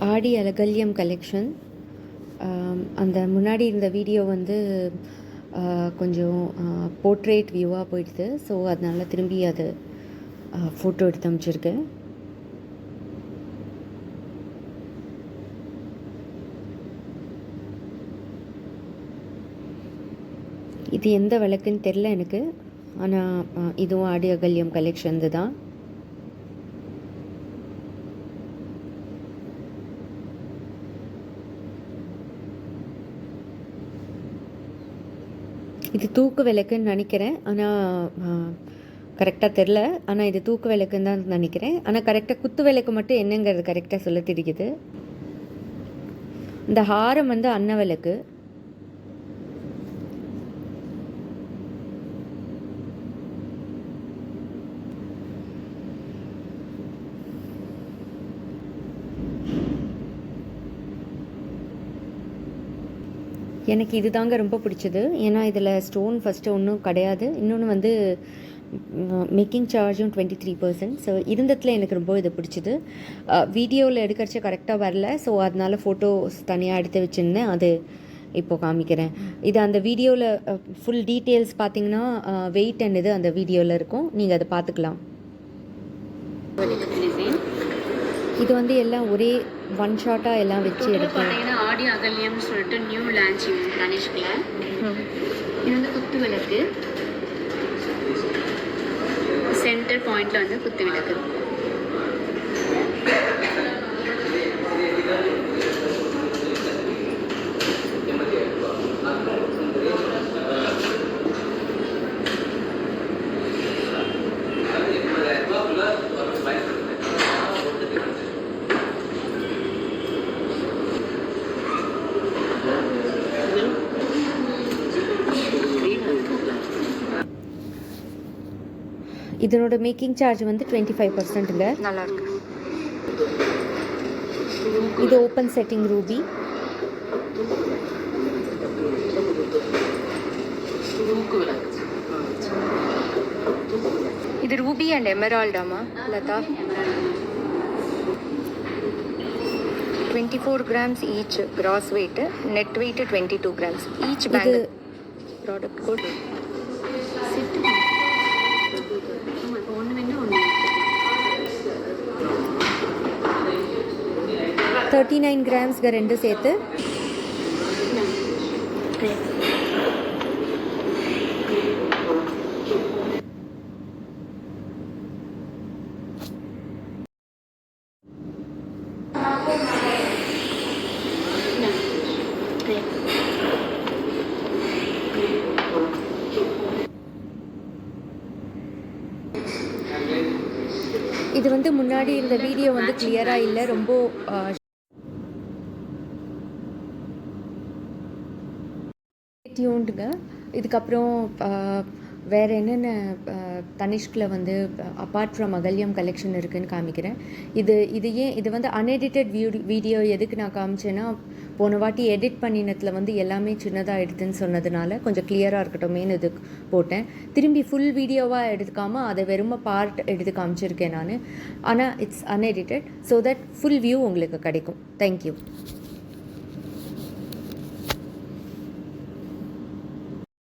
ஆடி அலகல்யம் collection. அந்த முன்னாடி இருந்த வீடியோ வந்து கொஞ்சம் போர்ட்ரேட் வியூவாக போயிடுது. ஸோ அதனால் திரும்பி அது ஃபோட்டோ எடுத்து அமைச்சிருக்கேன். இது எந்த விளக்குன்னு தெரில எனக்கு, ஆனால் இதுவும் ஆடி அகல்யம் கலெக்ஷன் தான். இது தூக்கு விளக்குன்னு நினைக்கிறேன், ஆனால் கரெக்டாக தெரில. ஆனால் இது தூக்கு விளக்குன்னு தான் நினைக்கிறேன். ஆனால் கரெக்டாக குத்து விளக்கு மட்டும் என்னங்கிறது கரெக்டாக சொல்ல தெரியுது. இந்த ஹாரம் வந்து அன்ன விளக்கு. எனக்கு இது தாங்க ரொம்ப பிடிச்சது. ஏன்னா இதில் ஸ்டோன் ஃபஸ்ட்டு ஒன்றும் கிடையாது. இன்னொன்று வந்து மேக்கிங் சார்ஜும் 23%. ஸோ இருந்ததில் எனக்கு ரொம்ப இது பிடிச்சிது. வீடியோவில் எடுக்கிறச்ச கரெக்டாக வரல, ஸோ அதனால் ஃபோட்டோஸ் தனியாக எடுத்து வச்சுருந்தேன். அது இப்போது காமிக்கிறேன். இது அந்த வீடியோவில் ஃபுல் டீட்டெயில்ஸ் பார்த்தீங்கன்னா வெயிட் அண்ட் இது அந்த வீடியோவில் இருக்கும், நீங்கள் அதை பார்த்துக்கலாம். இது வந்து எல்லாம் ஒரே ஒன் ஷாட்டாக எல்லாம் வச்சு எடுத்து பார்த்தீங்கன்னா ஆடி அகல்யம்னு சொல்லிட்டு நியூ லான்ச்சிங் தனிஷ்கில். இது வந்து குத்து விளக்கு, சென்டர் பாயிண்டில் வந்து குத்து விளக்கு. இதனோட மேக்கிங் சார்ஜ் வந்து 25%ங்க. நல்லாயிருக்கு. இது ஓப்பன் செட்டிங் ரூபி. இது ரூபி அண்ட் எமரால்டாமா Latha? 24 grams each gross weight, net weight 22 grams each band. Product code 39 grams ரெண்டு சேர்த்து. இது வந்து முன்னாடி இந்த வீடியோ வந்து கிளியராக இல்லை, ரொம்ப டியூண்டுங்க. இதுக்கப்புறம் வேறு என்னென்ன தனிஷ்கில் வந்து அப்பார்ட் ஃப்ரம் அகல்யம் கலெக்ஷன் இருக்குதுன்னு காமிக்கிறேன். இது வந்து அன்எடிட்டட் வீடியோ எதுக்கு நான் காமிச்சேன்னா, போன வாட்டி எடிட் பண்ணினத்தில் வந்து எல்லாமே சின்னதாக எடுத்துன்னு சொன்னதுனால கொஞ்சம் கிளியராக இருக்கட்டுமேனு இது போட்டேன். திரும்பி ஃபுல் வீடியோவாக எடுத்துக்காமல் அதை வெறும் பார்ட் எடுத்து காமிச்சிருக்கேன் நான். ஆனால் it's unedited, so that full view உங்களுக்கு கிடைக்கும். தேங்க்யூ.